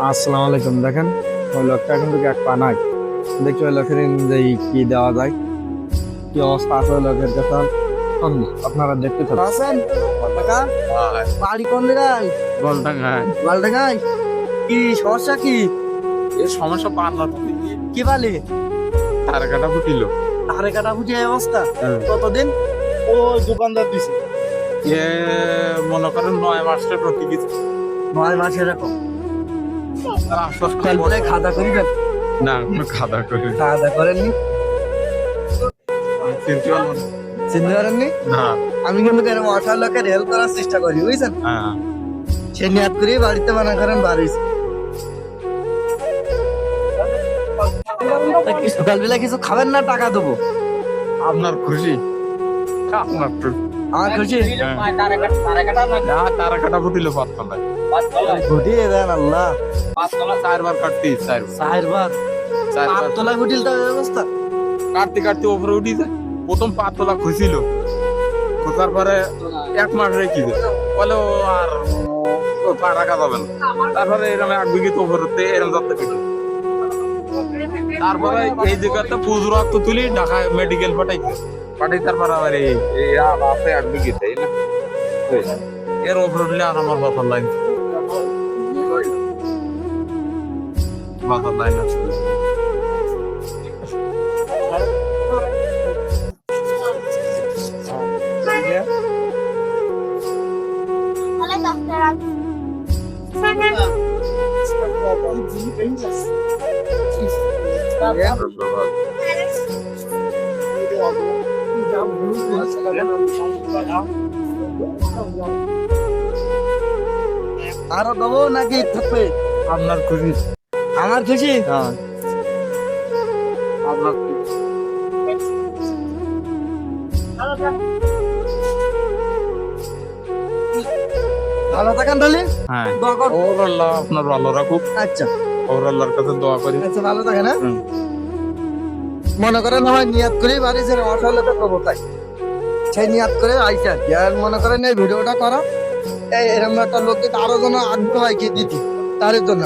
আসসালামু আলাইকুম। দেখেন ওই লোকটা কিন্তু এক পা নাই। দেখি ওই লোকের যে কি দেওয়া যায়, কি অবস্থা আছে ওই লোকের কাছে। আপনারা দেখতে থাকুন। আছেন কাকা? বাড়ি কোন জায়গায়? গোলডাঙ্গায় লালডাঙ্গায়। কি সমস্যা কি? এই সমস্যা পান্নার কি বালি? তার কাটা ফুটিল। ধারে কাটা ফুটে এই অবস্থা কতদিন? ও দোকানদার দিছে এ মনে করেন 9 মাসের প্রতি কিছু 9 মাস এরকম। আশ্বাস তারপরে খাওয়া করিবেন? না কোনো খাওয়া করে খাওয়া করেননি? চিনতে পারবো না। চিনতে পারেননি? না আমি কিন্তু এরকম অসহায় লোকের হেল্প করার চেষ্টা করি, বুঝছেন? হ্যাঁ সে নিয়াত করি বাড়িতে মানা করেন বাড়িছে। সকালবেলা কিছু খাবেন না, টাকা দেবো। আপনার খুশি আপনার খুশি। আমার খুশি। না তারা কাটা ফুটিল পাঁচতলায় ঘুটিয়ে দেন আল্লাহ। 4 বার কাটতে চারবার 4 বার তোলা ঘুটিল তো অবস্থা। কাটতে কাটতে উপরে উঠিছে। প্রথম 5 তলা খুঁজছিল, খোঁজার পরে 1 মাস রেখে বলে ও আর ও পা রাখা যাবে না। তারপরে এরকম 1 বিঘে তো উপরে এরকম যাতে কেটে তারপরে এই জায়গাতে পুজো রক্ত তুলি ঢাকা মেডিকেল পাঠাই তারপর আবার এই আছে 1 বিঘে তাই না এর উপরে উঠলে আর আমার মাথার লাইন আছে আরো দেবো নাকি থাকবে? আপনার খুশি আমার খুশি। হ্যাঁ আপনার ভালো থাকেন তাহলে। হ্যাঁ দোয়া কর। ওর আল্লাহ আপনার ভালো রাখুক। আচ্ছা ওর আল্লাহর কাছে দোয়া করি। আচ্ছা, ভালো থাকেন। হ্যাঁ, হুম। মনে করেন হয় নিয়াত করি বাড়ি ছেড়ে অসহায় লোকের দেবো, তাই সেই নিয়াত করে আইসা আর কি। আর মনে করেন এই ভিডিওটা করা, এই এরকম একটা লোককে আরো যেন আগ্রহ হয় কি দিতে, তার জন্য